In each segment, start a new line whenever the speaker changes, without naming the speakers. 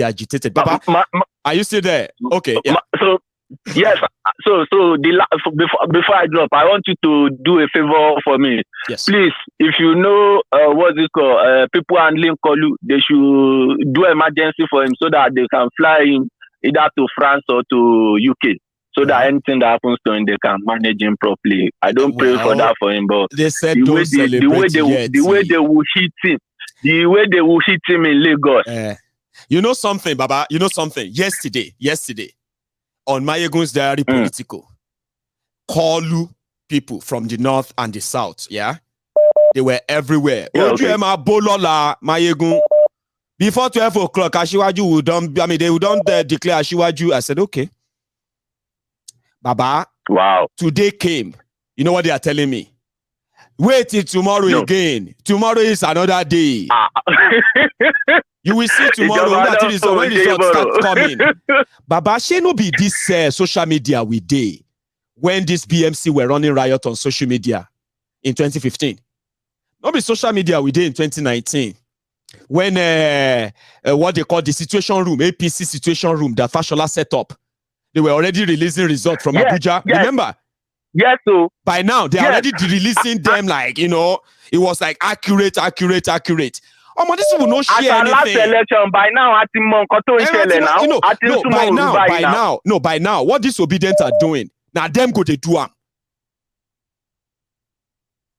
agitated. Baba, are you still there? Okay, yeah.
Yes. So before I drop, I want you to do a favor for me.
Yes.
Please, if you know what's it called, people handling Kolu, they should do emergency for him so that they can fly him either to France or to UK. So that anything that happens to him, they can manage him properly. I don't pray for that for him, but
they said the
way they will hit him, the way they will hit him in Lagos.
You know something, Baba? You know something? Yesterday, on Mayegun's Diary Political, Kolu people from the north and the south, yeah? They were everywhere.
Yeah, okay.
Mayegun. Before 12 o'clock, Ashiwaju would they would declare Ashiwaju. I said, okay. Baba,
wow.
Today came. You know what they are telling me? Wait till tomorrow again. Tomorrow is another day. You will see tomorrow when the results start coming. Baba, she no be this social media we day when this BMC were running riot on social media in 2015. No be social media we did in 2019 when what they call the situation room, APC situation room that Fashola set up. They were already releasing results from Abuja. Yes. Remember?
Yes, so
by now they're already releasing them like, you know, it was like accurate. This people no share anything.
Last election, by now,
by now, what disobedient are doing, now them go to do them.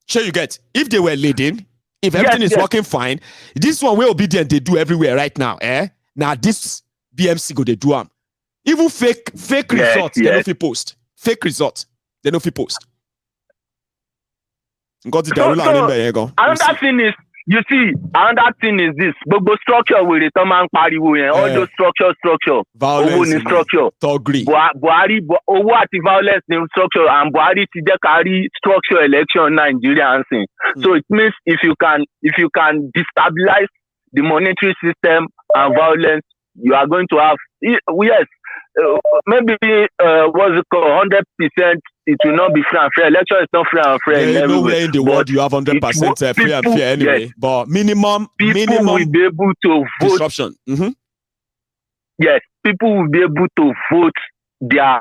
Sure you get, if they were leading, if everything is working fine, this one way obedient they do everywhere right now, now this BMC go to do them. Even fake results, they don't post. Fake results, they don't post.
Another thing is, you see, another thing is this. Gbogbo structure with the man pariwo all those structure.
Violence in
structure.
Togri.
Buhari, owo ati violence in structure, and Buhari ti de carry structure election in Nigeria. So it means if you can destabilize the monetary system and violence, you are going to have maybe what's it called 100%. It will not be free and fair. Election is not free and fair.
There is nowhere in the world you have 100% free and fair anyway. Yes. But minimum
will be able to vote.
Disruption. Mm-hmm.
Yes, people will be able to vote their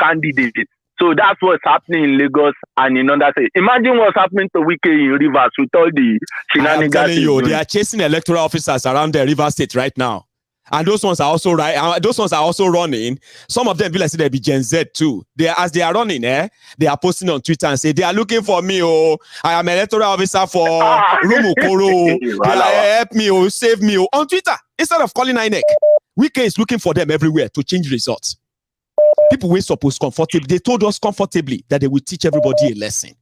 candidates. So that's what's happening in Lagos and in other states. Imagine what's happening to Wike in Rivers with all the shenanigans.
I'm telling you, they are chasing electoral officers around the Rivers State right now. And those ones are also those ones are also running. Some of them be like say they be Gen Z too. As they are running, they are posting on Twitter and say they are looking for me. Oh, I am electoral officer for Rumukoro. Help me, save me on Twitter instead of calling INEC. Wike is looking for them everywhere to change results. People were supposed comfortably. They told us comfortably that they will teach everybody a lesson.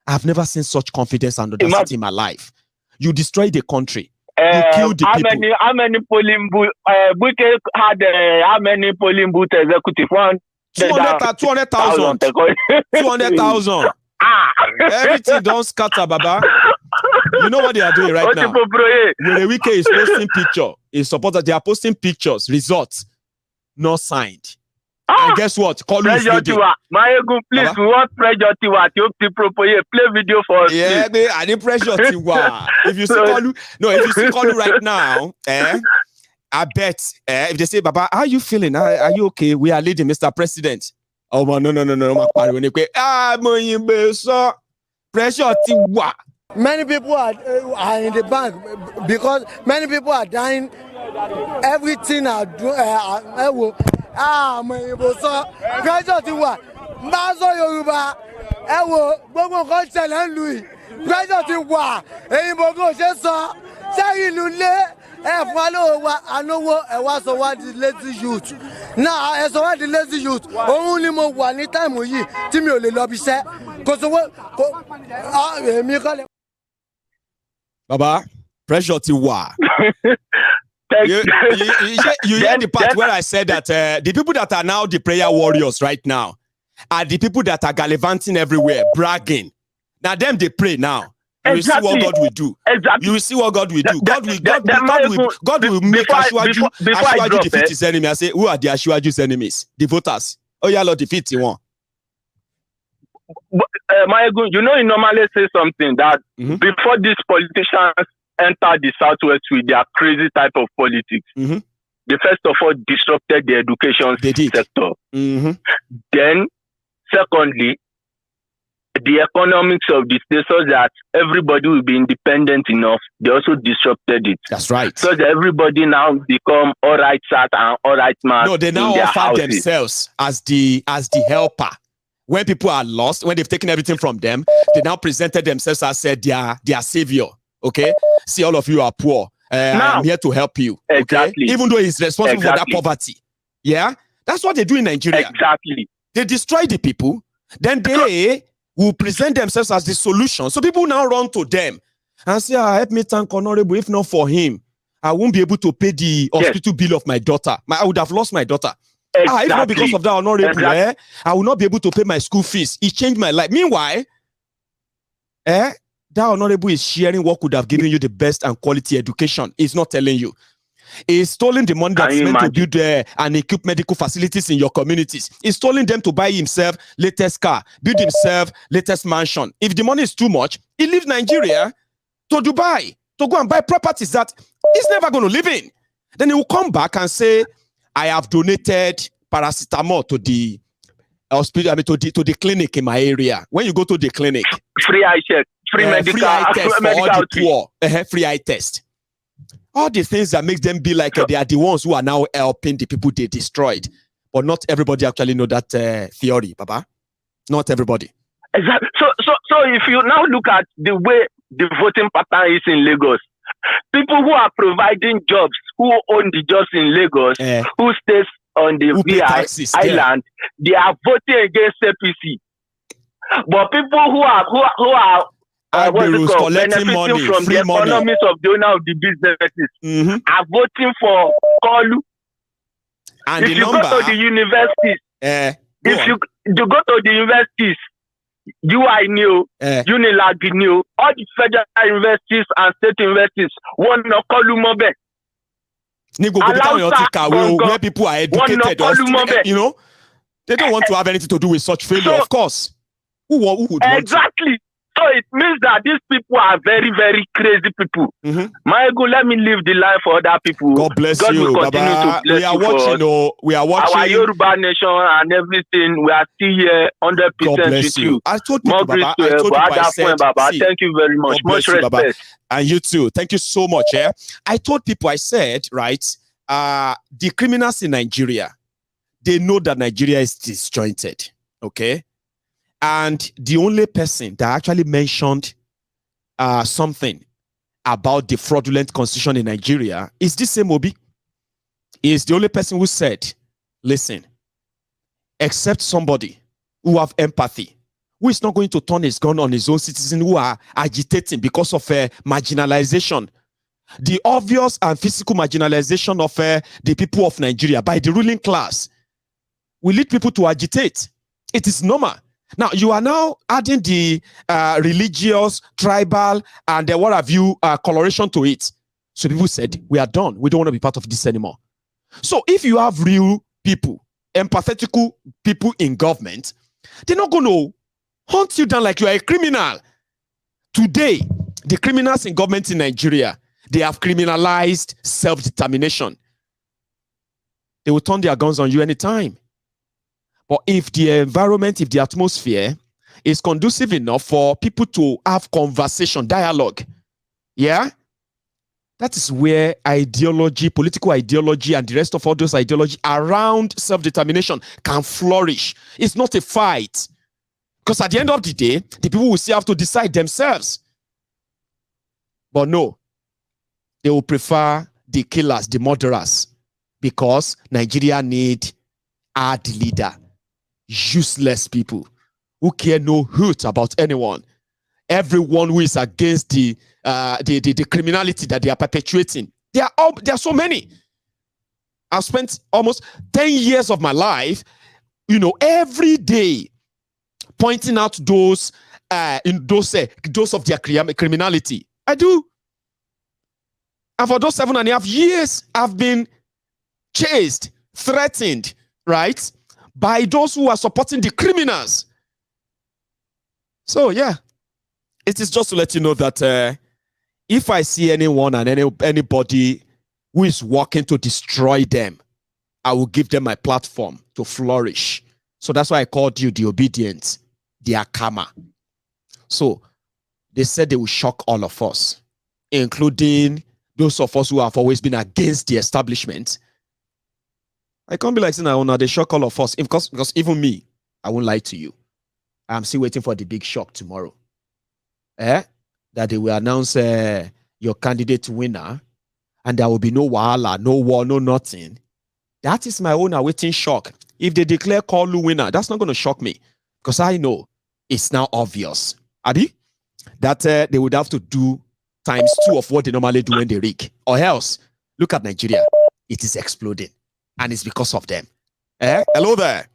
I've never seen such confidence and audacity in my life. You destroy the country. You kill the people.
How many polling booths? Wike had how many polling booth executive?
200,000. 200,000. Everything don't scatter, Baba. You know what they are doing right now? When Wike is posting picture, his supporters they are posting pictures, results, not signed. And guess what? Call
pressure Tiwa. Mayegun, please, we want pressure Tiwa. Play video for us.
Yeah, I need pressure Tiwa. If you see Kolu right now, I bet if they say, Baba, how are you feeling? Are you okay? We are leading, Mr. President. Oh, no. Pressure Tiwa.
Many people are in the bank because many people are dying. Everything are doing. Pressure ti wà Mbazo Yorùbá gbogbo nǹkan ṣẹlẹ̀ ńlùú pressure ti wà èyìnbó kò ṣe sọ ṣé ìlú lé fún alówó wa ànówó wá sọ wá di lazy youth náà sọ wá di lazy youth òun ni mo wà ní táìmù yìí tí mi ò lè lọ bí iṣẹ́ kò sówó èmi kọ́ lè.
Baba, pressure ti wà. You hear the part where I said that the people that are now the prayer warriors right now are the people that are gallivanting everywhere, bragging. Now them they pray now. You will see what God will do. You will see what God will do. God will make Ashiwaju defeat his enemy. I say, who are the Ashiwaju's enemies? The voters. Oh yeah, Lord, defeat one.
Mayegun, you know, you normally say something that before these politicians enter the Southwest with their crazy type of politics. they first of all disrupted the education sector. Then, secondly, the economics of the state so that everybody will be independent enough. They also disrupted it.
That's right.
So that everybody now become all right sat and all right man.
No, they now offer themselves as the helper. When people are lost, when they've taken everything from them, they now presented themselves as their savior. Okay, see, all of you are poor. I'm here to help you. Okay?
Exactly.
Even though he's responsible for that poverty. Yeah, that's what they do in Nigeria.
Exactly.
They destroy the people, then they will present themselves as the solution. So people now run to them and say, help me thank Honorable. If not for him, I won't be able to pay the hospital bill of my daughter. I would have lost my daughter.
Exactly.
If not because of that Honorable, I will not be able to pay my school fees. It changed my life. Meanwhile, that Honorable is sharing what could have given you the best and quality education. He's not telling you. He's stolen the money that's meant to build and equip medical facilities in your communities. He's stolen them to buy himself latest car, build himself latest mansion. If the money is too much, he leaves Nigeria to Dubai to go and buy properties that he's never going to live in. Then he will come back and say, I have donated paracetamol to the hospital, to the clinic in my area. When you go to the clinic,
free eye check, free medical,
free eye test for all the poor, free eye test. All the things that make them be like they are the ones who are now helping the people they destroyed. But not everybody actually know that theory, Baba. Not everybody.
Exactly. So if you now look at the way the voting pattern is in Lagos, people who are providing jobs, who own the jobs in Lagos, who stays on the VI island, they are voting against APC. But people who are
Agberos collecting money,
from the economies of the owner of the businesses are voting for Kolu.
And
if you go to the universities, if you go to the universities, UI new, Unilag new, all the federal universities and state universities, one no Kolu mobe.
Where people are educated, you know, they don't want to have anything to do with such failure, of course. Who would
exactly? So it means that these people are very, very crazy people. Michael, let me leave the line for other people.
God bless
God
you,
will continue
Baba.
to bless
we are watching.
Our Yoruba nation and everything. We are still here 100% with you.
I told people, Baba.
Baba. Thank you very much. Much respect.
Baba. And you too. Thank you so much. I told people, I said, right, the criminals in Nigeria, they know that Nigeria is disjointed. Okay? And the only person that actually mentioned something about the fraudulent constitution in Nigeria is this same Obi. He is the only person who said, listen, except somebody who have empathy, who is not going to turn his gun on his own citizens who are agitating because of marginalization. The obvious and physical marginalization of the people of Nigeria by the ruling class will lead people to agitate. It is normal. Now, you are now adding the religious, tribal, and what have you coloration to it. So people said, we are done. We don't want to be part of this anymore. So if you have real people, empathetic people in government, they're not going to hunt you down like you are a criminal. Today, the criminals in government in Nigeria, they have criminalized self-determination. They will turn their guns on you anytime. But if the environment, if the atmosphere is conducive enough for people to have conversation, dialogue, yeah, that is where ideology, political ideology, and the rest of all those ideology around self-determination can flourish. It's not a fight. Because at the end of the day, the people will still have to decide themselves. But no, they will prefer the killers, the murderers, because Nigeria need hard leader. Useless people who care no hoot about anyone. Everyone who is against the criminality that they are perpetuating. There are so many. I've spent almost 10 years of my life, every day pointing out those of their criminality. I do. And for those 7.5 years, I've been chased, threatened, right, by those who are supporting the criminals. So, yeah, it is just to let you know that if I see anyone and anybody who is working to destroy them, I will give them my platform to flourish. So that's why I called you the obedient, the Akama. So they said they will shock all of us, including those of us who have always been against the establishment. I can't be like saying, "Oh, they shock all of us." Because even me, I won't lie to you. I'm still waiting for the big shock tomorrow. That they will announce your candidate winner, and there will be no wahala, no war, no nothing. That is my own awaiting shock. If they declare Kalu winner, that's not going to shock me, because I know it's now obvious. Abi, that they would have to do ×2 of what they normally do when they rig. Or else, look at Nigeria. It is exploding. And it's because of them. Hello there.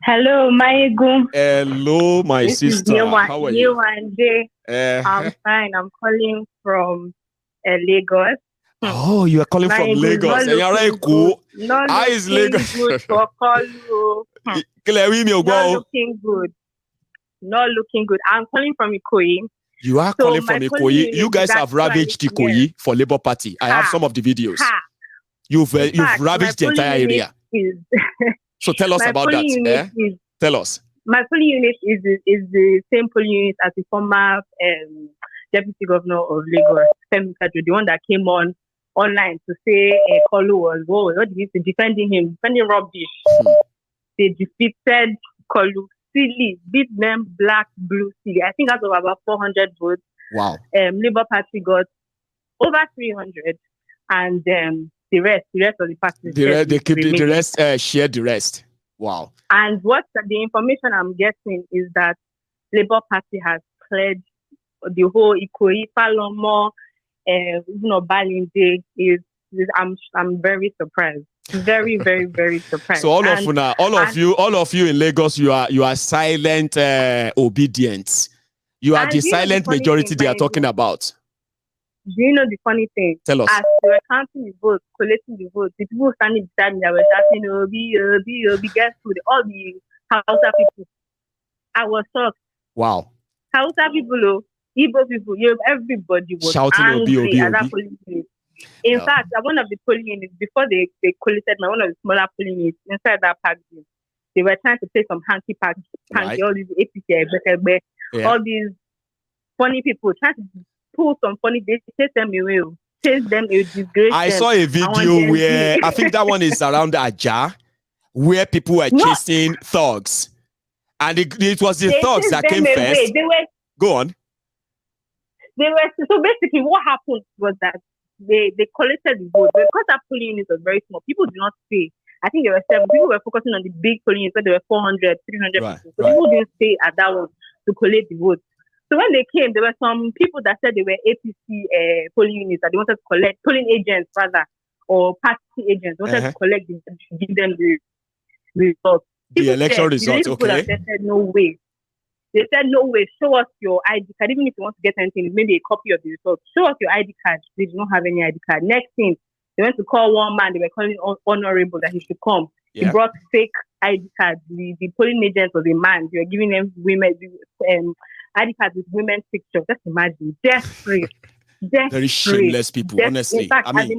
Hello, my ego.
Hello, my sister. How are you?
I'm fine. I'm calling from Lagos.
Oh, you are calling from Lagos. And you're right, cool.
Not
is Lagos.
Good for Kalu. Not looking good. Not looking good. I'm calling from Ikoyi.
You are calling from Ikoyi. You guys have ravaged Ikoyi for Labour Party. I have some of the videos. You've ravaged the entire area. So tell us about that. Tell us.
My polling unit is the same polling unit as the former deputy governor of Lagos, Femi Kadri, the one that came online to say Kalu was what did he say? Defending rubbish. They defeated Kalu. Silly, beat them black, blue, silly. I think that's about 400 votes.
Wow.
Labour Party got over 300, and the rest of the party.
The rest shared the rest. Wow.
And what the information I'm getting is that Labour Party has cleared the whole Ikoyi, Palomo, Balinde. I'm very surprised. Very, very, very surprised.
So all of you in Lagos, you are silent obedience. You are the silent majority they are talking about.
Do you know the funny thing?
Tell us.
As they were counting the votes, collecting the votes, the people standing beside me that were shouting, Obi, guess who? All the Hausa people. I was shocked.
Wow.
Hausa people, Igbo people, everybody was
shouting
angry at that
Obi.
polling unit. In fact, at one of the polling units, before they collated one of the smaller polling units inside that park, they were trying to play some hanky-panky, right. All these APC, all these funny people trying to pull some funny, they chase them away, disgrace.
I saw a video where I think that one is around Aja, where people were chasing thugs, and it was the thugs that came first. Go on.
So basically, what happened was that they collected the vote because that polling unit was very small. People did not stay. I think there were 7 people were focusing on the big polling unit where there were 400, 300 people. So people didn't stay at that one to collect the vote. So when they came, there were some people that said they were APC polling units that they wanted to collect, polling agents rather, or party agents, wanted to collect, give them the results.
The election results, okay.
They said, no way. They said, no way, show us your ID card. Even if you want to get anything, maybe a copy of the results. Show us your ID card. They did not have any ID card. Next thing, they went to call one man. They were calling honorable that he should come. Yeah. He brought fake ID cards. The polling agent was a man. They were giving them women ID cards with women's pictures. Just imagine. Desperate.
Very shameless people, honestly.
In fact, at the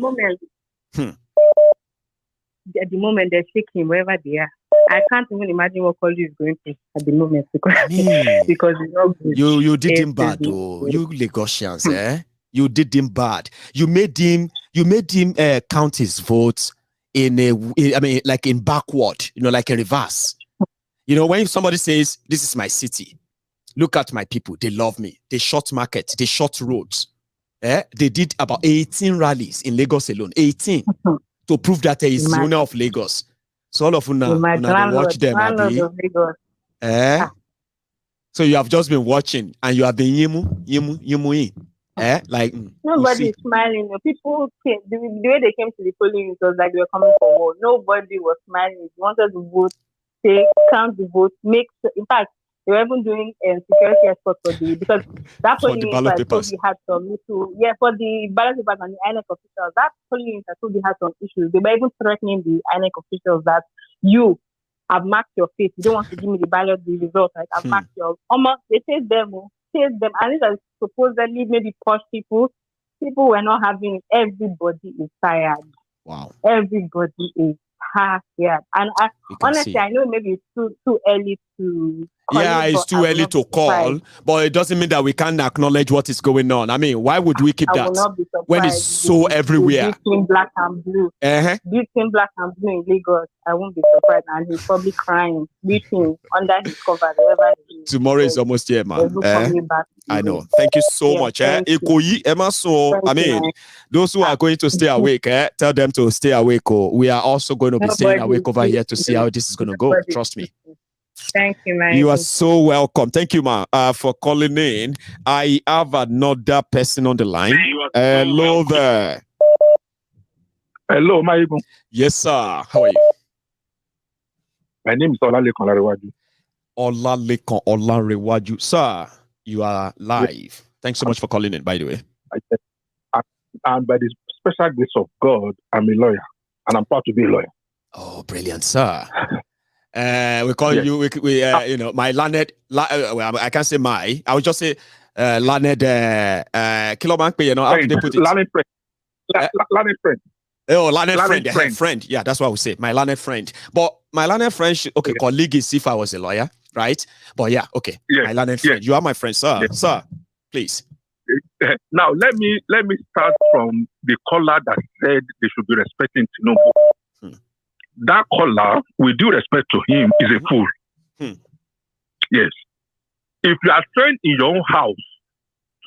moment, they're shaking wherever they are. I can't even imagine what Kalu is going through at the moment because it's not good.
You did him bad, though. You Lagosians, You did him bad. You made him count his votes in backward, like a reverse. When somebody says, "This is my city, look at my people, they love me. They short market, they short roads." They did about 18 rallies in Lagos alone. 18 to prove that he is the owner of Lagos. So all of you now watch them. So you have just been watching and you have been yimu.
Nobody is smiling. People came, the way they came to the polling, it was like they were coming for war. Nobody was smiling. They wanted to vote, count the vote, in fact, they were even doing security escort because that polling unit I told you had some issues. Yeah, for the ballot papers and the INEC officials, that polling unit I told you had some issues. They were even threatening the INEC officials that you have marked your face. You don't want to give me the results. Right? I've marked your. Almost they chased them, and these are supposedly maybe posh people. People were not having it. Everybody is tired.
Wow.
Everybody is tired. And honestly, I know maybe it's too early to call.
Yeah, it's too early to call, but it doesn't mean that we can't acknowledge what is going on. I mean, why would we keep that when it's so everywhere?
Between black and blue. Between black and blue in Lagos, I won't be surprised. And he's probably crying, weeping under his cover.
Tomorrow is almost here, man. I know. Thank you so much. I mean, those who are going to stay awake, tell them to stay awake. We are also going to be staying awake over here to see how this is going to go. Trust me.
Thank you, man.
You are so welcome. Thank you, ma, for calling in. I have another person on the line. Hello there.
Hello, Maibu.
Yes, sir. How are you?
My name is Olalekan Olarewaju.
Olalekan Olarewaju. Sir, you are live. Yes. Thanks so much for calling in, by the way.
And by the special grace of God, I'm a lawyer. And I'm proud to be a lawyer.
Oh, brilliant, sir. We call you, you know, my learned, well, I can't say my, I would just say learned, Kilobank, you know, how do they put it?
Learned friend. Learned friend.
Oh, learned friend. Yeah, that's what I would say. My learned friend. But my learned friend, colleague is if I was a lawyer, right? But yeah, okay. My learned friend. You are my friend, sir. Sir, please.
Now, let me start from the caller that said they should be respecting Tinubu. That caller, with due respect to him, is a fool. Yes. If you are trained in your own house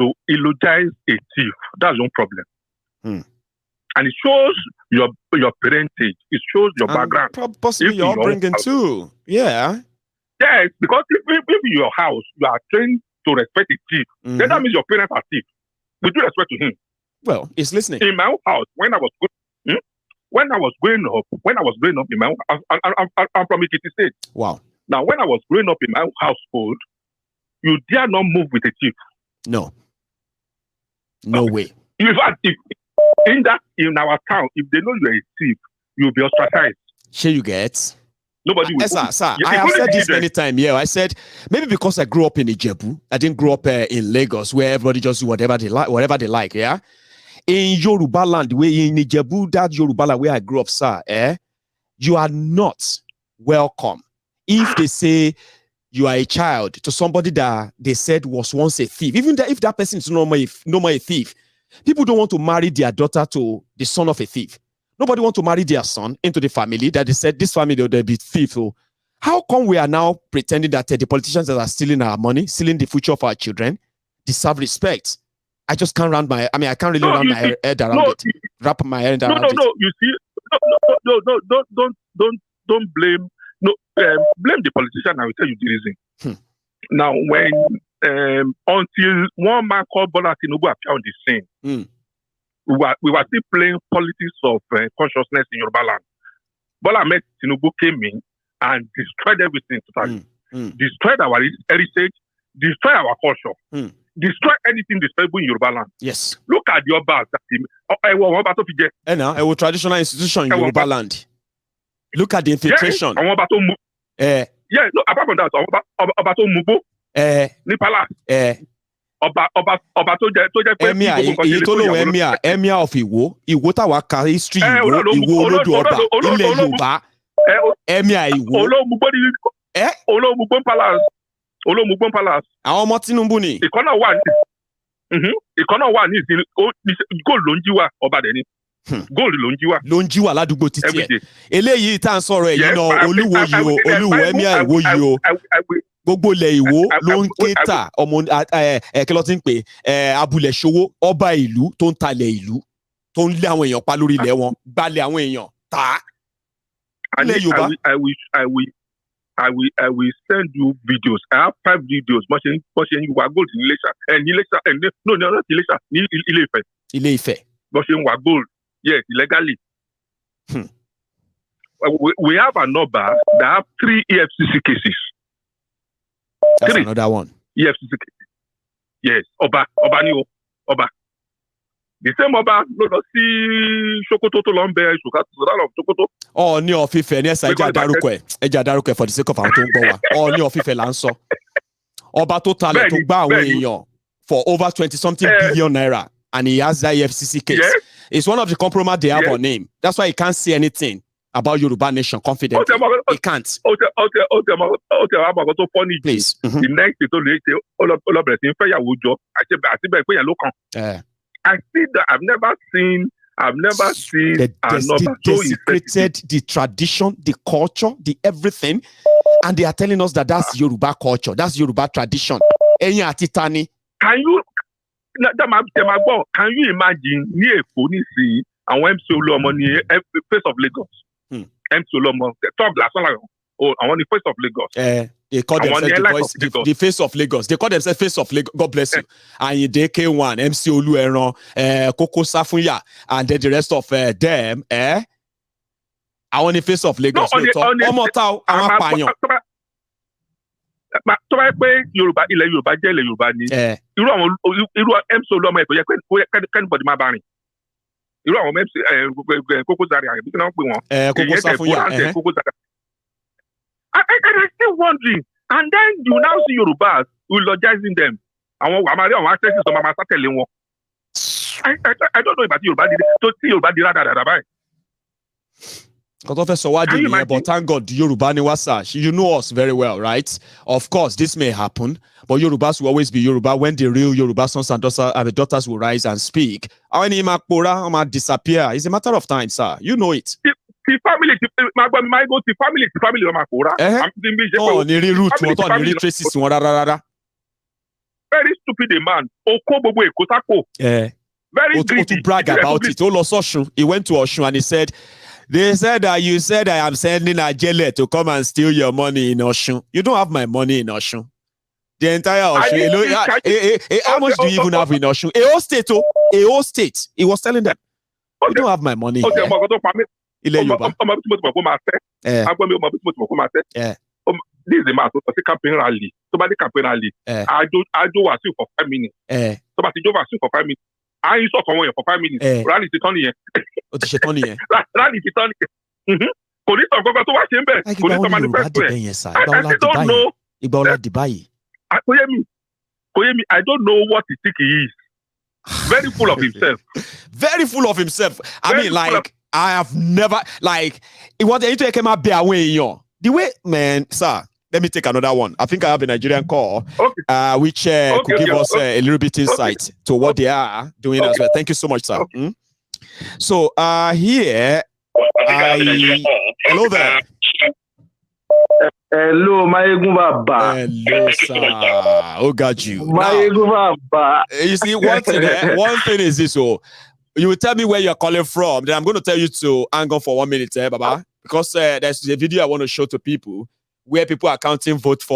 to eulogize a thief, that's no problem. And it shows your parentage. It shows your background.
Possibly your upbringing too. Yeah.
Yes, because if in your house you are trained to respect a thief, then that means your parents are thieves. With due respect to him.
Well, he's listening.
In my own house, when I was growing up in my own, I'm from Ekiti State.
Wow.
Now, when I was growing up in my own household, you dare not move with a thief.
No. No way.
In fact, if in our town, if they know you're a thief, you'll be ostracized.
Sure you get.
Nobody will.
Sir, I have said this many times. Yeah, I said maybe because I grew up in Ijebu, I didn't grow up in Lagos where everybody just do whatever they like. Yeah. In Yoruba land, where in Ijebu, that Yoruba land where I grew up, sir, you are not welcome. If they say you are a child to somebody that they said was once a thief, even if that person is no more a thief, people don't want to marry their daughter to the son of a thief. Nobody wants to marry their son into the family that they said this family they'll be thief. So how come we are now pretending that the politicians that are stealing our money, stealing the future of our children, deserve respect? I just can't I can't really wrap my head around it. Wrap my head around it.
No, you see, don't blame. Blame the politician. I will tell you the reason. Now, when until one man called Bola Tinubu appeared on the scene, we were still playing politics of consciousness in Yoruba land. Bola met Tinubu came in and destroyed everything totally. Destroyed our heritage, destroyed our culture. Destroy anything disturbing in Yoruba land.
Yes.
Look at your bars.
A traditional institution in Yoruba land. Look at the infiltration.
Yeah, no, apart from that, Obato Mubo. Nipala. Oba to
Emir of Iwo tawa ka history Iwo Olodo Oba ilẹ̀ Yorùbá. Emir Iwo.
Olómugbon Palace.
Àwọn ọmọ Tinubu ni.
Ìkọ́nà wà ní ìsìn gold ló ń jí wá ọba dẹ̀ ni. Gold ló ń jí wá
ládùúgbò títí ẹ̀. Eléyìí tá à ń sọ̀rọ̀ ẹ̀yìn náà Olúwo Emir Ìwó yìí o. Gbogbo ilẹ̀ Ìwó ló ń ké tà ọmọ kí ló ti ń pè abúlé ṣòwò ọba ìlú tó ń talẹ̀ ìlú tó ń lé àwọn èèyàn pa lórí ilẹ̀ wọn gbalẹ̀ àwọn èèyàn tà á. Ilẹ̀ Yorùbá.
I will send you videos. I have 5 videos. But you are gold in Ilesha. No, not Ilesha. Ile Ife. But you are gold. Yes, illegally. We have a number that have 3 EFCC cases.
That's 3. Another one.
EFCC cases. Yes. Oba. The same Oba, no, see Sokoto to Lombe, Sokoto.
Oh, ní ọ̀fífẹ́ ní ẹ̀sà ẹja dárúkọ ẹ̀ for the sake of àwọn tó ń gbọ́ wa. Ní ọ̀fífẹ́ là ń sọ. Ọba tó talẹ̀ tó gbá àwọn èèyàn for over 20-something billion naira. and he has that EFCC case.
Yes.
It's one of the compromise they have on him. That's why he can't say anything about Yoruba Nation confidently. He can't. Please.
The next I see that I've never seen
they desecrated the tradition, the culture, the everything, and they are telling us that that's Yoruba culture, that's Yoruba tradition.
Can you imagine near Ponisi and when Solomo near face of Lagos? M. Solomo, the top last one. Oh, I want the face of Lagos.
They call themselves the face of Lagos. They call themselves face of Lagos. God bless you. And they K1, MC Olueron, Koko Safunya, and then the rest of them. I want the face of Lagos.
Yorùbá ilẹ̀ Yorùbá jẹ́ ilẹ̀ Yorùbá ni. Irú àwọn MC Olúọmọ ètò yẹ kẹ́nìbọ̀dì máa bá rìn. Irú àwọn MC Koko Zaria àbí kí wọ́n pè wọ́n.
Koko Safunya.
And I'm still wondering, and then you now see Yorùbás eulogizing them. Àwọn àmàlẹ́ àwọn actresses ọmọ àmà sátẹ̀lé wọn. I don't know about Yorùbá di tó tí Yorùbá di rádàràdà báyìí.
But thank God, Yoruba ni wasa. You know us very well, right? Of course, this may happen, but Yorubas will always be Yoruba when the real Yoruba sons and daughters will rise and speak. When he disappear, it's a matter of time, sir. You know it.
The family, very stupid a man. Very greedy.
To brag about it. He went to Oshun and he said, they said that you said I am sending a jailer to come and steal your money in Oshun. You don't have my money in Oshun. The entire Oshun. How much do you even have in Oshun? A whole state. A whole state. He was telling them, you don't have my money here.
This is a man who campaign rally. Somebody campaign rally. I do was for 5 minutes. Somebody do was for 5 minutes. I saw someone for 5 minutes. Rally to Tony. Rally to Tony. Police of government to watch him back. Police of manifest. I don't know. I don't know what he think he is. Very full of himself.
Very full of himself. I mean, like, I have never, like, it was the came out there way, the way, man, sir. Let me take another one. I think I have a Nigerian call, which could give us a little bit insight to what they are doing as well. Thank you so much, sir. So here, hello there.
Hello, Mayegun Baba.
Hello, sir. Oh, got you.
Mayegun Baba.
You see, one thing is this. So, you will tell me where you're calling from. Then I'm going to tell you to hang on for 1 minute, Baba, because there's a video I want to show to people where people are counting votes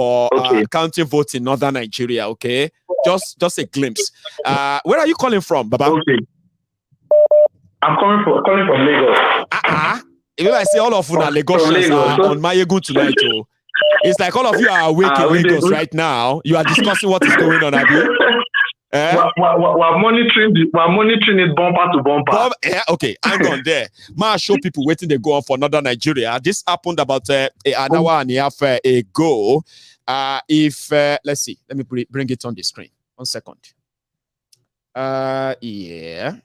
in northern Nigeria. Okay, just a glimpse. Where are you calling from, Baba?
Okay. I'm calling from Lagos.
You know, I say all of you are Lagosians on Mayegun tonight. Oh. It's like all of you are awake in Lagos right now. You are discussing what is going on, Abi.
We're monitoring it bumper to bumper.
Okay, hang on there. Ma show people waiting they go on for northern Nigeria. This happened about an hour and a half ago. Let's see, let me bring it on the screen. 1 second. Yeah.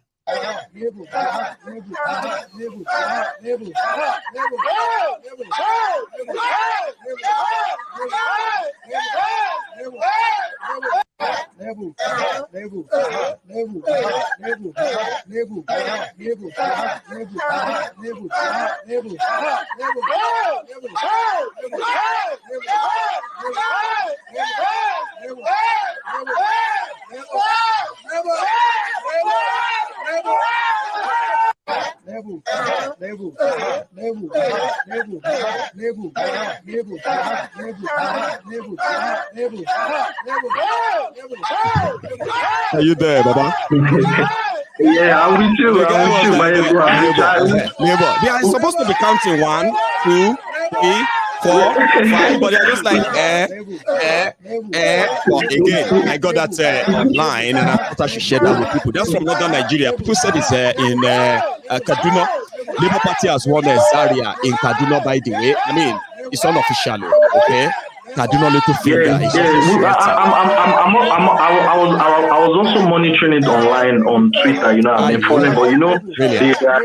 Are you there, Baba?
Yeah, I'm with you.
They are supposed to be counting 1, 2, 3, 4, 5, but they're just like But again, I got that line, and I thought I should share that with people. That's from northern Nigeria. People said it's in Kaduna. Labour Party has won Zaria in Kaduna, by the way. I mean, it's unofficial, okay? Kaduna little finger.
I was also monitoring it online on Twitter. You know, I've been following, but you know, they are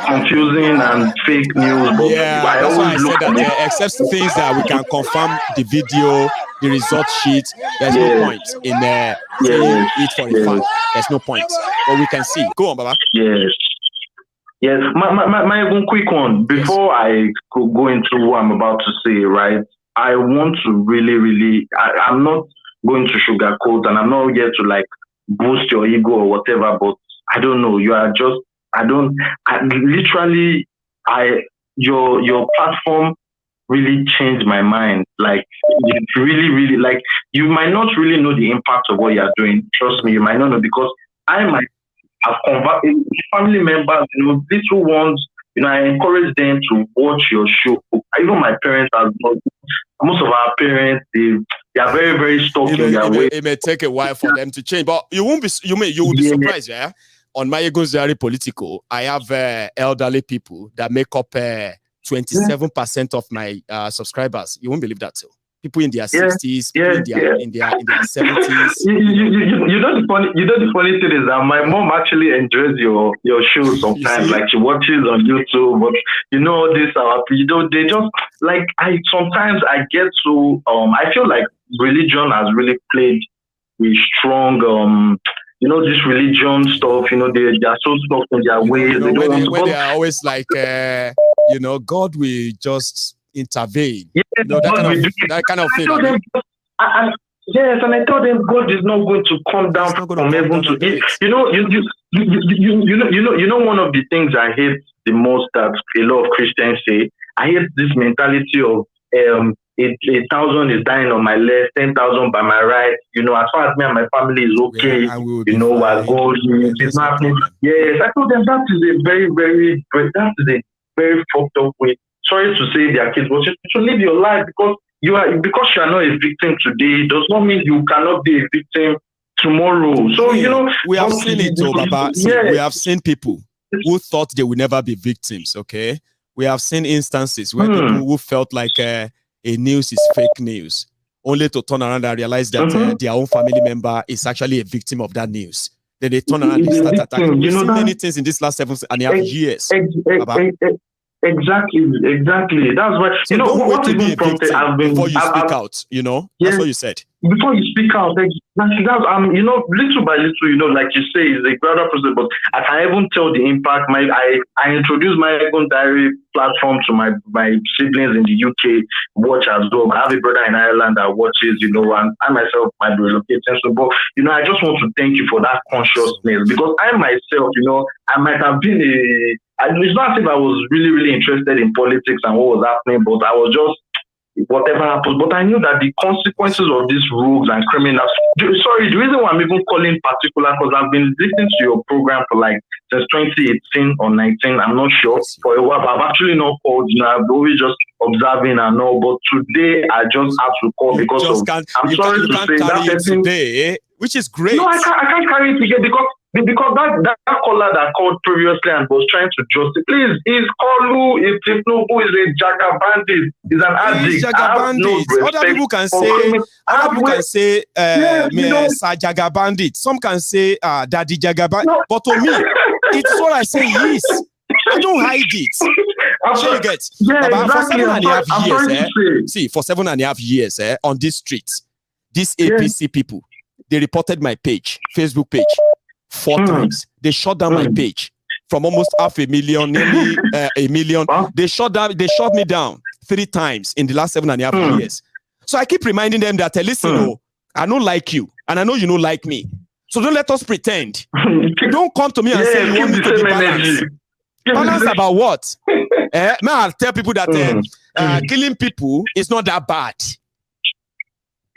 confusing and fake news. But I
that's why I
always
said
look
that except things that we can confirm the video, the result sheet, there's no point in saying it for a fact. There's no point. But we can see. Go on, Baba.
Yes. Yes, my even quick one. Before I could go into what I'm about to say, right? I want to really, I'm not going to sugarcoat, and I'm not here to like boost your ego or whatever, but I don't know. You are just, your platform really changed my mind. Like, it really, like, you might not really know the impact of what you're doing. Trust me, you might not know, because I might have converted family members, you know, little ones, you know, I encourage them to watch your show. Even my parents as well. Most of our parents, they are very, very stuck in their way.
It may take a while for them to change, but you will be surprised, yeah? On my Ego's Diary Political, I have elderly people that make up 27% of my subscribers. You won't believe that too. People in their 60s, people in their 70s.
You know the funny thing is that my mom actually enjoys your show sometimes. Like, she watches on YouTube, but you know this they just like, I get so I feel like religion has really played a strong you know, this religion stuff, you know, they are so stuck in their ways.
They are always like you know, God will just intervene.
Yeah,
you know, that kind of thing.
Yes, and I told them God is not going to come down from heaven to eat. You know, one of the things I hate the most that a lot of Christians say, I hate this mentality of 1,000 is dying on my left, 10,000 by my right. You know, as far as me and my family is okay, you know, we're good. It's not happening. Yes, I told them that is a very fucked up way. Sorry to say their kids, but you should live your life, because you are not a victim today does not mean you cannot be a victim tomorrow. So, you know,
we have seen it, Baba. We have seen people who thought they would never be victims. Okay, we have seen instances where people who felt like a news is fake news, only to turn around and realize that their own family member is actually a victim of that news. Then they turn around and start attacking. We've seen many things in this last 7.5 years.
Exactly. That's why.
So, you know, don't wait to be a victim before you speak out. You know, that's what you said.
Before you speak out, you know, little by little, you know, like you say, it's a gradual process. But I can even tell the impact. I introduced my own diary platform to my siblings in the UK watch as well. I have a brother in Ireland that watches, you know, and I myself might be relocating. So, but you know, I just want to thank you for that consciousness, because I myself, you know, I might have been it's not as if I was really interested in politics and what was happening, but I was just whatever happens. But I knew that the consequences of these rogues and criminals. Sorry, the reason why I'm even calling particular, because I've been listening to your program for like since 2018 or 19. I'm not sure for a while. But I've actually not called. You know, I've always just observing and all. But today I just have to call because of. I'm sorry to say that person
today, which is great.
No, I can't carry it again because that caller that called previously and was trying to justify, please, is Kolu, is Tinubu, is a Jaga bandit, is an addict.
Other people can say, Sir Jaga bandit. Some can say, Daddy Jaga bandit. No. But to me, it's what I say is. I don't hide it. So you get. For 7.5 years, on these streets, these APC people, they reported my page, Facebook page. 4 times. They shut down my page from almost 500,000, nearly 1 million. They shut me down 3 times in the last 7.5 years. So I keep reminding them that, listen, I don't like you, and I know you don't like me. So don't let us pretend. Don't come to me and say you want me to be balanced. Balance about what? I'll tell people that killing people is not that bad.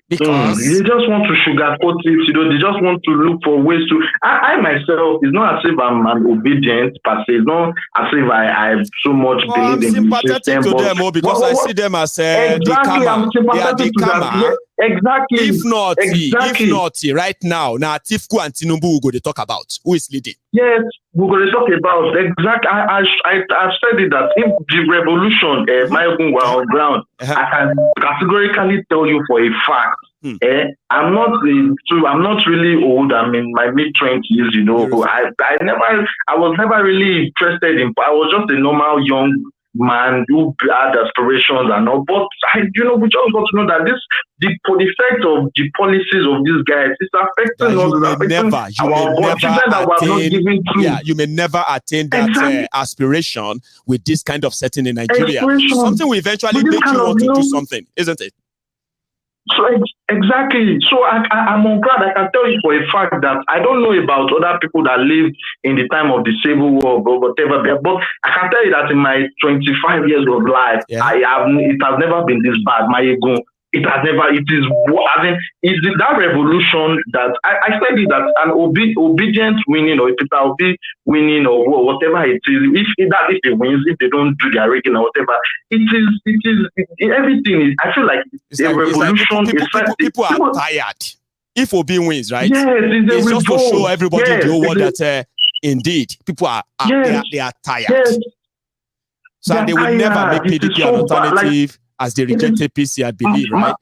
Because
they just want to sugarcoat it, you know, they just want to look for ways to. I myself, it's not as if I'm an obedient per se, it's not as if I so much believe in the system.
I'm sympathetic to them, because I see them as the karma. They are the karma
Exactly.
If not, right now Atiku and Tinubu will go to talk about who is leading.
Yes, we're going to talk about exactly. I've said it that if the revolution, my own were on ground, I can categorically tell you for a fact. I'm not really old. I'm in my mid-20s. You know, I was never really interested in. I was just a normal young man who had aspirations and all. But we just got to know that the effect of the policies of these guys is affecting us.
You may never attain that aspiration with this kind of setting in Nigeria. Something will eventually make you want to do something, isn't it?
So exactly. So I'm on ground. I can tell you for a fact that I don't know about other people that lived in the time of the Civil War or whatever. But I can tell you that in my 25 years of life, it has never been this bad. My ego. It has never. It is. I mean, it's that revolution that I said it that an obedient winning, or if Peter Obi winning, or whatever it is. If it wins, if they don't do their rigging or whatever, it is everything. Is, I feel like a revolution.
People are tired. If Obi wins, right?
Yes,
it's just to show everybody in the whole world that indeed people are they are tired. Yes. So they will never make PDP an alternative. As they reject APC, I believe, right?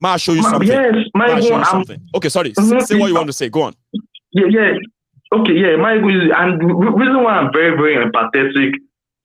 I'll show you something.
Yes,
something. Okay, sorry. Say what you want to say. Go on.
Yeah. Okay, yeah. And the reason why I'm very, very empathetic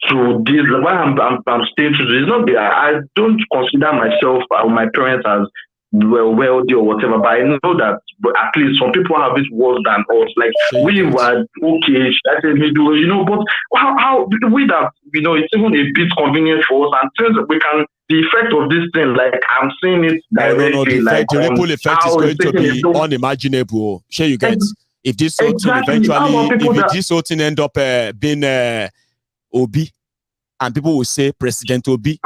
to this, why I'm staying to this, is not that I don't consider myself or my parents as wealthy or whatever, but I know that at least some people have it worse than us. Like we were okay, I said we do, but how we that it's even a bit convenient for us, and since we can the effect of this thing, like I'm seeing it directly.
The ripple effect is going to be unimaginable. Sure, you get if this whole thing this whole thing end up being Obi, and people will say President Obi,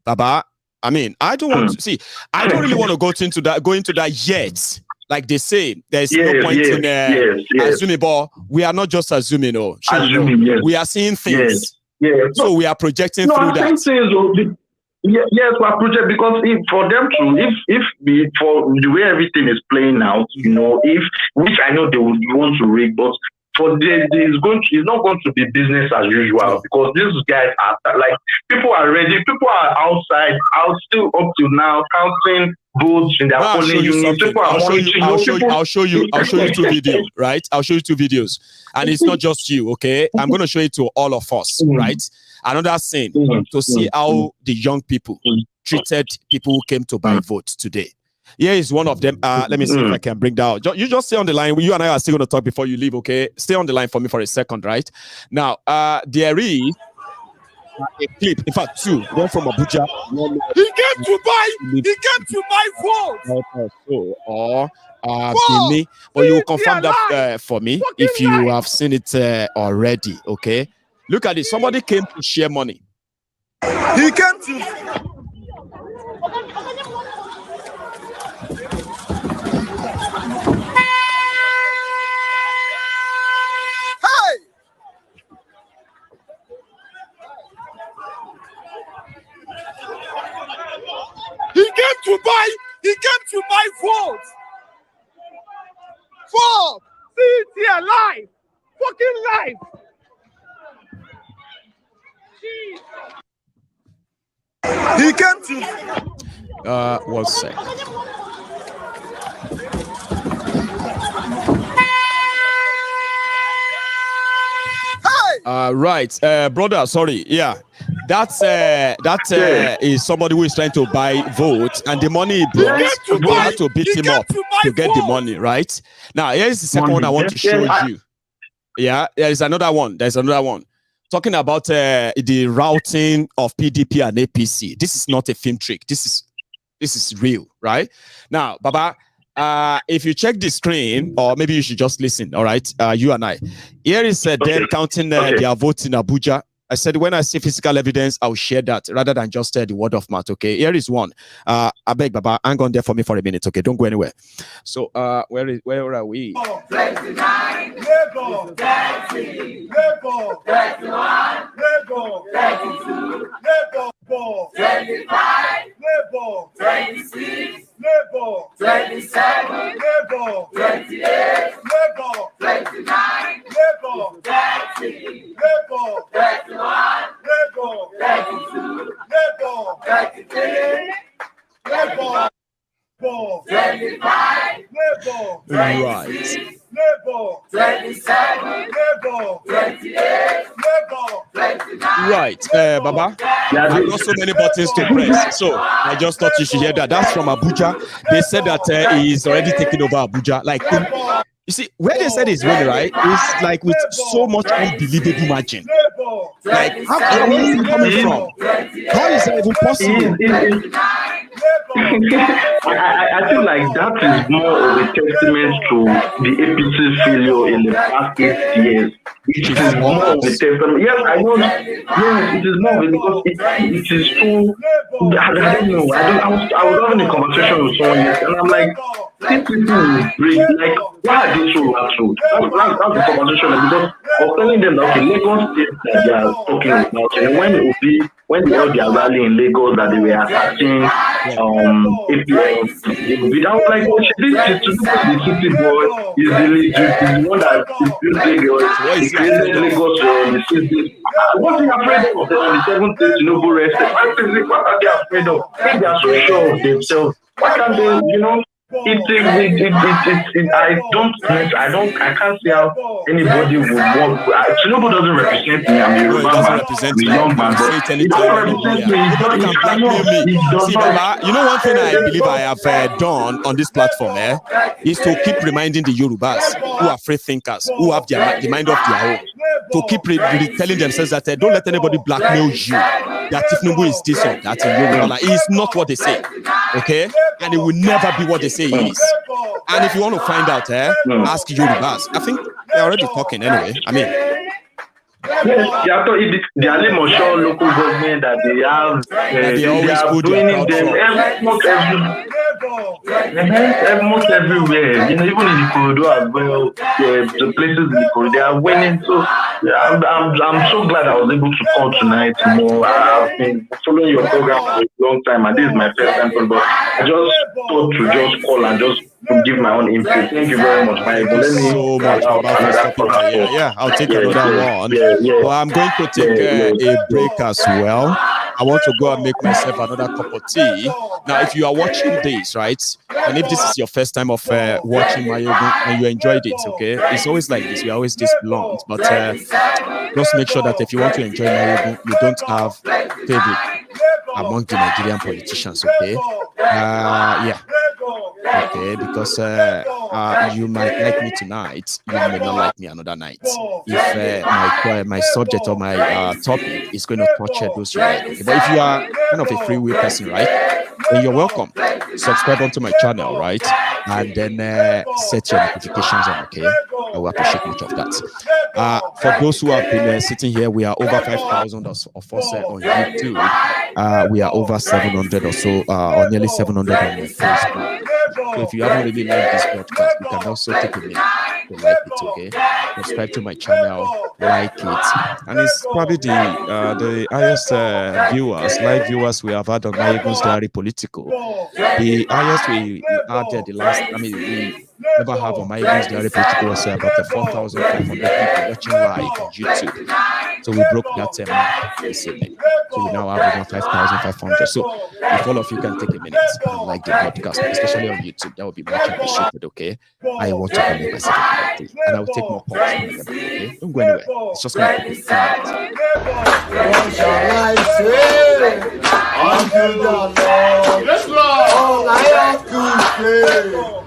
Baba. I mean, I don't want to see. I don't really want to go into that yet. Like they say, there's no point in assuming. But we are not just assuming. We are seeing things. So we are projecting through that.
Yes, we are projecting because for them to, for the way everything is playing out, which I know they would want to rig, but it's not going to be business as usual because these guys are like people are ready. People are outside, still up to now counting votes in their polling units.
I'll show you 2 videos, right? I'll show you 2 videos, and it's not just you, okay? I'm going to show it to all of us, right? Another thing to see how the young people treated people who came to buy votes today. Here is one of them. Let me see if I can bring that out. You just stay on the line. You and I are still going to talk before you leave, okay? Stay on the line for me for a second, right? Now, there is a clip. In fact, 2. One from Abuja.
He came to buy votes.
But you will confirm that for me if you have seen it already, okay? Look at this. Somebody came to share money.
He came to... He came to buy votes. See it here live. Fucking live. He came to
1 sec. Right, brother, sorry. Yeah. That is somebody who is trying to buy votes, and the money he brought, you have to beat him up to get the money, right? Now, here's the second one I want to show you. Yeah, there's another one. Talking about the routing of PDP and APC. This is not a film trick. This is real, right? Now, Baba, if you check the screen, or maybe you should just listen, all right? You and I. Here is them counting their votes in Abuja. I said, when I see physical evidence, I'll share that rather than just the word of mouth, okay? Here is one. I beg, Baba, hang on there for me for a minute, okay? Don't go anywhere. So, where are we?
29, Labour, 30, Labour, 31, Labour, 32, Labour, 25, Labour, 26,
Right. Right, Baba. I've got so many buttons to press, so I just thought you should hear that. That's from Abuja. They said that he's already taking over Abuja. Like, you see, where they said he's winning, right? It's like with so much unbelievable margin. Like, where is it coming from? How is that even possible?
I feel like that is more of a testament to the APC failure in the past 8 years. It is more of a testament. Yes, I know. Yes, it is more of it because it is so. I don't know. I was having a conversation with someone yesterday, and I'm like, these people bring, like, why are they so rational? That's the conversation, because I was telling them that, okay, Lagos State that they are talking about, and when they held their rally in Lagos that they were attacking APS, I was like, oh, this is the city boy is the one that is Lagos, he created Lagos the city. What are they afraid of? The 7th day Tinubu rested. What are they afraid of? If they are so sure of themselves, why can't they, you know? I can't see how anybody would want. Tinubu doesn't represent me. I'm a Yoruba man. I'm a young man, but he doesn't represent me.
Nobody can blackmail me. See, Baba, you know one thing I believe I have done on this platform, is to keep reminding the Yorubas who are free thinkers, who have the mind of their own, to keep telling themselves that don't let anybody blackmail you. That Tinubu is this or that in Yoruba. Like, it is not what they say, okay? And it will never be what they say it is. And if you want to find out, ask Yorubas. I think they're already talking anyway. I mean,
yes, the Alimosho local government that they have, they are doing it almost everywhere. You know, even in the corridor as well, the places in the corridor, they are winning. So I'm so glad I was able to call tonight. You know, I've been following your program for a long time, and this is my first time, but I just thought to just call and just give my own input. Thank you very much, Mike.
Thank you so much, Baba. Yeah, I'll take another one. Well, I'm going to take a break as well. I want to go and make myself another cup of tea. Now, if you are watching this, right, and if this is your first time of watching Mayogun and you enjoyed it, okay, it's always like this. We're always this blunt, but just make sure that if you want to enjoy Mayogun, you don't have favorite among the Nigerian politicians, okay? Yeah. Okay, because you might like me tonight, you may not like me another night. If my subject or my topic is going to touch those you like. Okay? But if you are kind of a free will person, right, then you're welcome. Subscribe onto my channel, right, and then set your notifications on. Okay, I will appreciate much of that. For those who have been sitting here, we are over 5,000 of us on YouTube. We are over 700 or so, or nearly 700 on Facebook. So if you haven't really liked this broadcast, you can also take a minute to like it, okay? Subscribe to my channel, like it. And it's probably the highest live viewers we have had on Mayogun's Diary Political. The highest we had there the last, we ever have on Mayogun's Diary Political was about 4,500 people watching live on YouTube. So we broke that mark recently. So we now have over 5,500. So if all of you can take a minute and like the podcast, especially on YouTube, that would be much appreciated, okay? I want to make myself a cup of tea, and I will take more calls. Okay? Don't go anywhere. It's just going to take a few minutes.
What shall I say unto the Lord? Yes, Lord. All I have to say,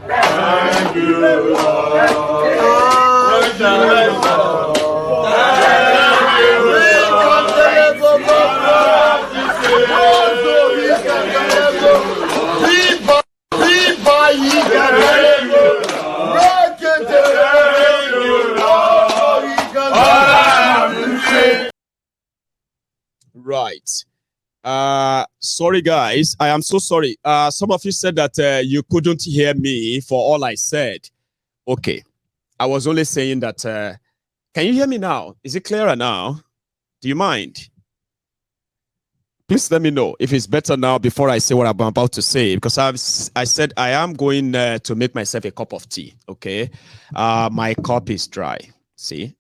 thank you, Lord. What shall I say?
Right. Sorry guys, I am so sorry. Some of you said that you couldn't hear me for all I said. Okay, I was only saying that. Can you hear me now? Is it clearer now? Do you mind? Please let me know if it's better now before I say what I'm about to say, because I said I am going to make myself a cup of tea. Okay, my cup is dry. See,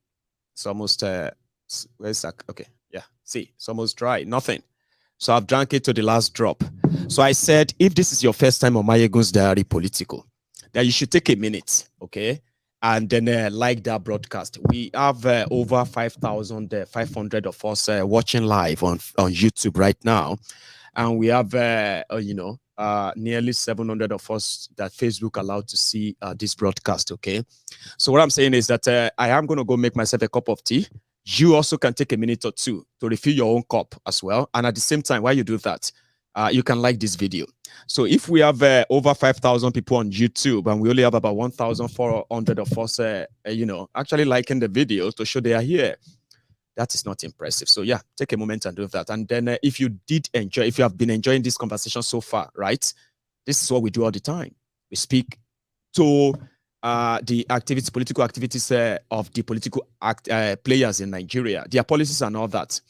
it's almost where's that? Okay, yeah. See, it's almost dry. Nothing. So I've drank it to the last drop. So I said, if this is your first time on Mayogun's Diary Political, that you should take a minute, okay, and then like that broadcast. We have over 5,500 of us watching live on YouTube right now, and we have nearly 700 of us that Facebook allowed to see this broadcast. Okay, so what I'm saying is that I am going to go make myself a cup of tea. You also can take a minute or two to refill your own cup as well, and at the same time, while you do that, you can like this video. So if we have over 5,000 people on YouTube and we only have about 1,400 of us, actually liking the video to show they are here, that is not impressive. So yeah, take a moment and do that. And then if you have been enjoying this conversation so far, right? This is what we do all the time. We speak to the political activities of the political players in Nigeria, their policies and all that.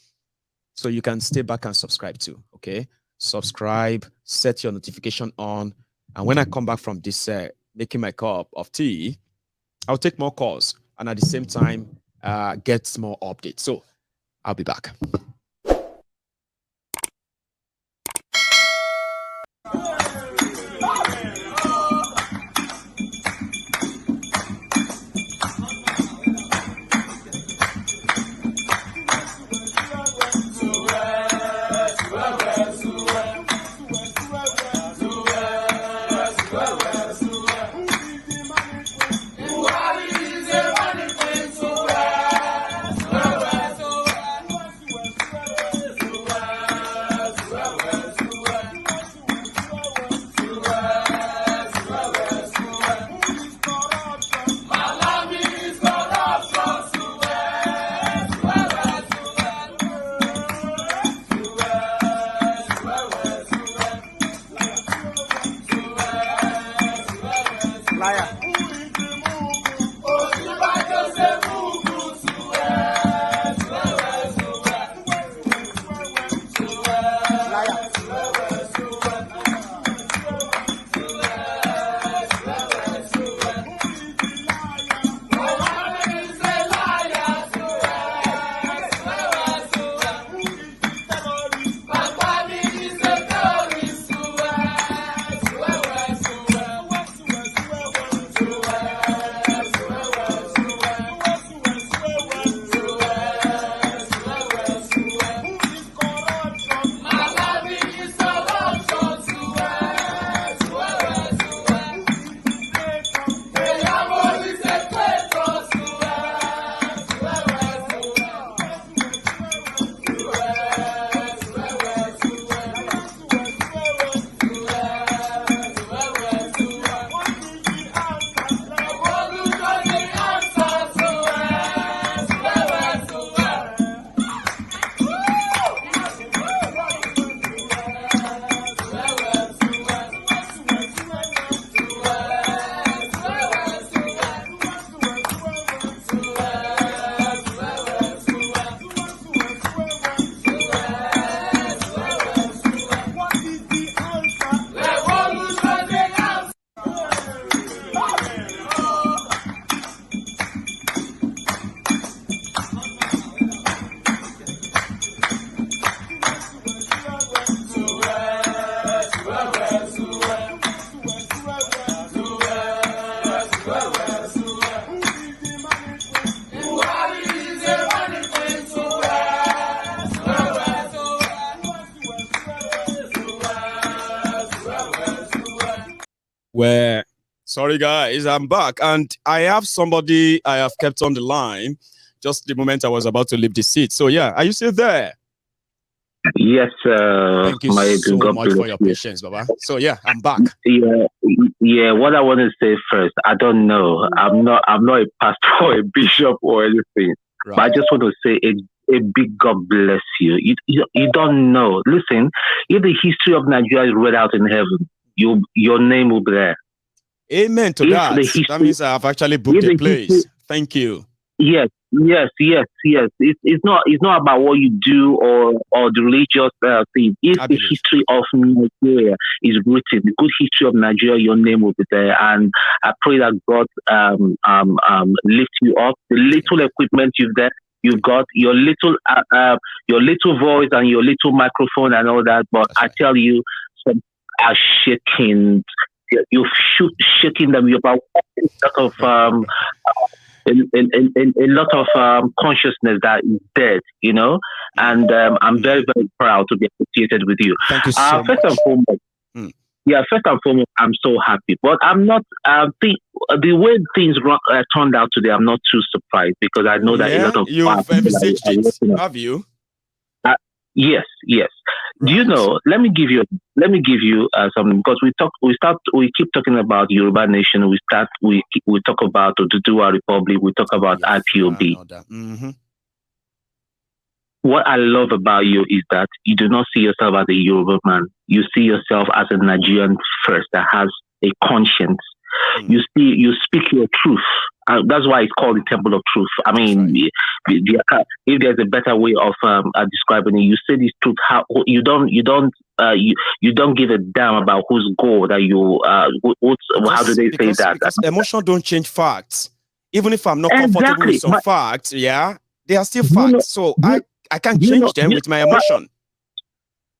So you can stay back and subscribe too, okay? Subscribe, set your notification on, and when I come back from this making my cup of tea, I'll take more calls and at the same time get more updates. So I'll be back. Where, sorry guys, I'm back and I have somebody I have kept on the line just the moment I was about to leave the seat. So yeah, are you still there?
Yes,
thank you so much for your patience, Baba. So yeah, I'm back.
Yeah. What I want to say first, I don't know. I'm not a pastor or a bishop or anything. Right. But I just want to say a big God bless you. You don't know. Listen, if the history of Nigeria is read out in heaven, your name will be there.
Amen to that. That means I have actually booked a place. Thank you.
Yes. It's not about what you do or the religious thing. If the history of Nigeria is written, the good history of Nigeria, your name will be there. And I pray that God lift you up. The little equipment you've got your little voice and your little microphone and all that. But I tell you, some are shaking. You're shaking them. You're about a lot of consciousness that is dead, and I'm very, very proud to be associated with you.
Thank you so much.
First and foremost, I'm so happy, but I'm not. The way things turned out today, I'm not too surprised because I know that a lot of
you've envisaged it. Have you?
Yes. Right. Do you know? Let me give you something, because we keep talking about Yoruba Nation. We talk about Oduduwa Republic. We talk about IPOB.
Mm-hmm.
What I love about you is that you do not see yourself as a Yoruba man. You see yourself as a Nigerian first that has a conscience. You speak your truth. That's why it's called the Temple of Truth. I mean, if there's a better way of describing it, you say this truth. How you don't give a damn about whose goal that you. How do they say that?
Because emotion don't change facts. Even if I'm not comfortable with some facts, they are still facts. So I can't change them with my emotion.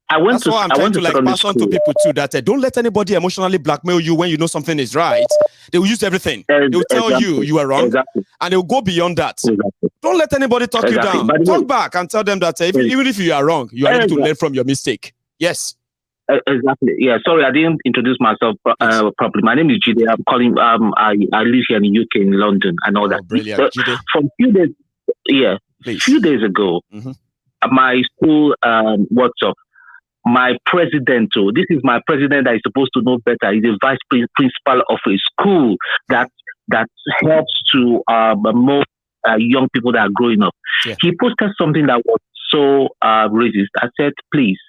That's why I'm trying to pass on to people too, that don't let anybody emotionally blackmail you when you know something is right. They will use everything. They will tell you are wrong, and they will go beyond that. Don't let anybody talk you down. Talk back and tell them that even if you are wrong, you are able to learn from your mistake. Yes.
Exactly. Yeah. Sorry, I didn't introduce myself properly. My name is Jide. I'm calling. I live here in the UK, in London, and all that.
Brilliant, Jide.
From few days ago, my school WhatsApp. My president, this is my president that is supposed to know better. He's a vice principal of a school that helps to most young people that are growing up. Yeah. He posted something that was so racist. I said, please,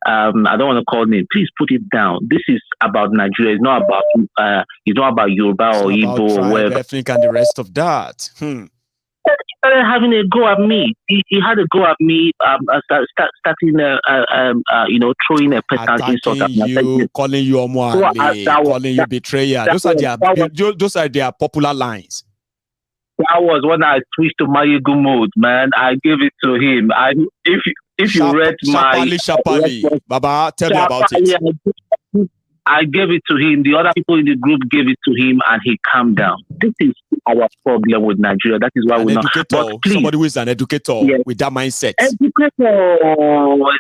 I don't want to call name. Please put it down. This is about Nigeria. It's not about Yoruba or Igbo or whatever.
Ethnic and the rest of that.
He started having a go at me. He had a go at me, starting, throwing a petty insult at me.
Calling you Omoale, calling you betrayer. Those are their popular lines.
That was when I switched to Mayegu mode, man. I gave it to him. If you read my...
Shapali. Baba, tell me about it.
I gave it to him. The other people in the group gave it to him, and he calmed down. This is our problem with Nigeria. That is why we're not.
But please, somebody who is an educator with that mindset.
Educator,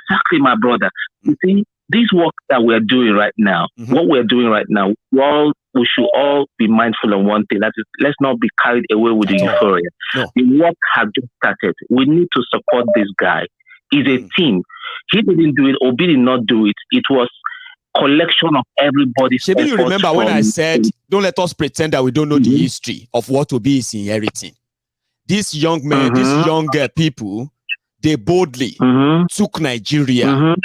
exactly, my brother. You see, this work that we're doing right now, what we're doing right now, we should all be mindful of one thing. That is, let's not be carried away with the euphoria. No. The work has just started. We need to support this guy. He's a team. He didn't do it. Obi did not do it. It was collection of everybody's
efforts. You remember when I said, don't let us pretend that we don't know the history of what Obi is inheriting. These young men, these young people, they boldly took Nigeria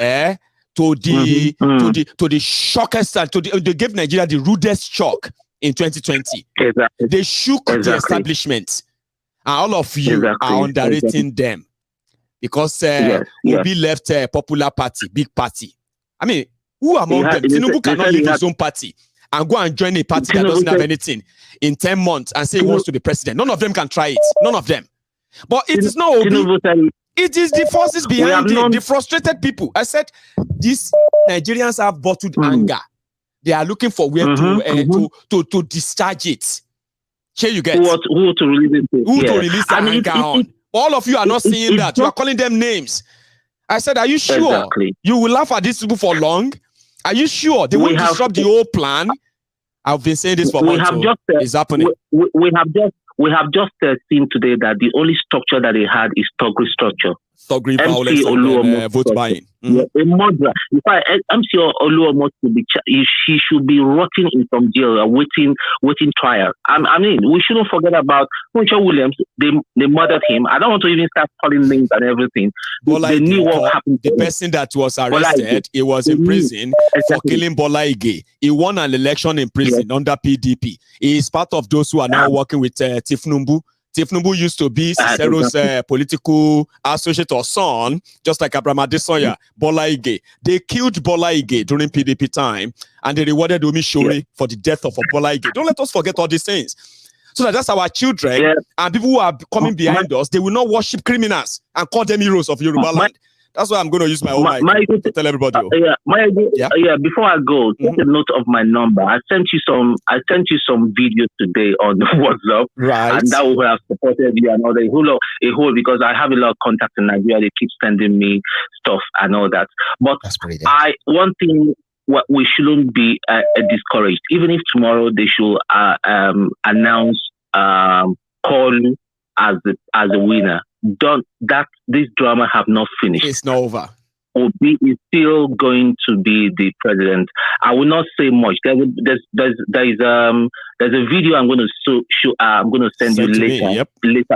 to the shockest, they gave Nigeria the rudest shock in 2020.
Exactly.
They shook the establishment. And all of you are underrating them. Because Obi left a popular party, big party. I mean, who among them? Tinubu cannot leave his own party and go and join a party that doesn't have anything in 10 months and say he wants to be president. None of them can try it. None of them. But it is not Obi. It is the forces behind it, the frustrated people. I said, these Nigerians have bottled anger. They are looking for where to discharge it. Here you get.
Who to release it?
Who to release the anger on. All of you are not seeing that. You are calling them names. I said, are you sure you will laugh at these people for long? Are you sure they won't disrupt the whole plan? I've been saying this for months. It's happening.
We have just seen today that the only structure that they had is Togri structure.
Togri violence and vote buying.
A murderer. In fact, MC Oluomo she should be rotting in some jail, waiting trial. I mean, we shouldn't forget about Funcho Williams. They murdered him. I don't want to even start calling names and everything. They knew what happened.
The person that was arrested, he was in prison for killing Bola Ige. He won an election in prison under PDP. He is part of those who are now working with Tinubu. Tinubu used to be Cicero's political associate or son, just like Abraham Adesoya, Bola Ige. They killed Bola Ige during PDP time, and they rewarded Omi Shore for the death of Bola Ige. Don't let us forget all these things. So that's our children and people who are coming behind us, they will not worship criminals and call them heroes of Yoruba land. That's why I'm going to use my own mic to tell everybody.
Before I go, take a note of my number. I sent you some videos today on WhatsApp,
right?
And that will have supported you and all that. A whole because I have a lot of contacts in Nigeria. They keep sending me stuff and all that. But one thing. What we shouldn't be discouraged, even if tomorrow they should announce Paul as a winner. This drama have not finished.
It's not over.
Obi is still going to be the president. I will not say much. There's a video I'm going to show. I'm going to send you later.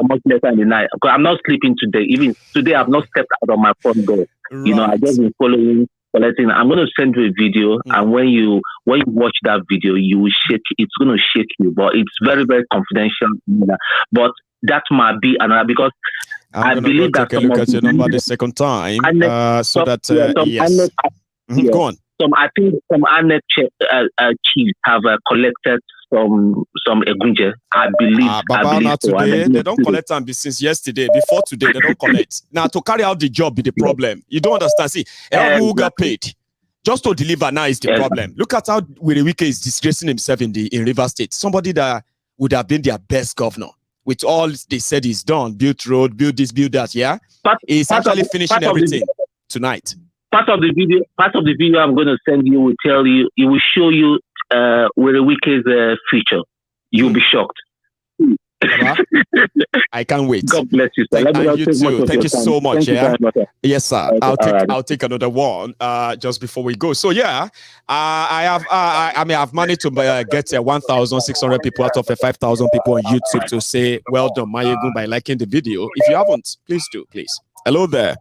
Much later in the night. Because I'm not sleeping today. Even today, I've not stepped out of my front door. Right. I just been following. I'm going to send you a video, and when you watch that video, you will shake. It's going to shake you, but it's very, very confidential. But that might be another because I believe that.
Take a look at your number the second time, so that yes. Go on.
I think some ANEC chiefs have collected some Egunje. I believe.
Today they don't collect them since yesterday. Before today, they don't collect. Now to carry out the job be the problem. You don't understand. See, who got paid just to deliver now is the problem. Look at how Wike is disgracing himself in Rivers State. Somebody that would have been their best governor. With all they said he's done, built road, build this, build that. Yeah, he's actually finishing everything tonight.
Part of the video I'm going to send you will tell you. It will show you Wike's future. You'll be shocked.
I can't wait.
God bless you, sir.
Thank you too. Thank you so much. Yes, sir. I'll take another one just before we go. So I've managed to get 1,600 people out of 5,000 people on YouTube to say well done, Mayegun, by liking the video. If you haven't, please do. Please. Hello there.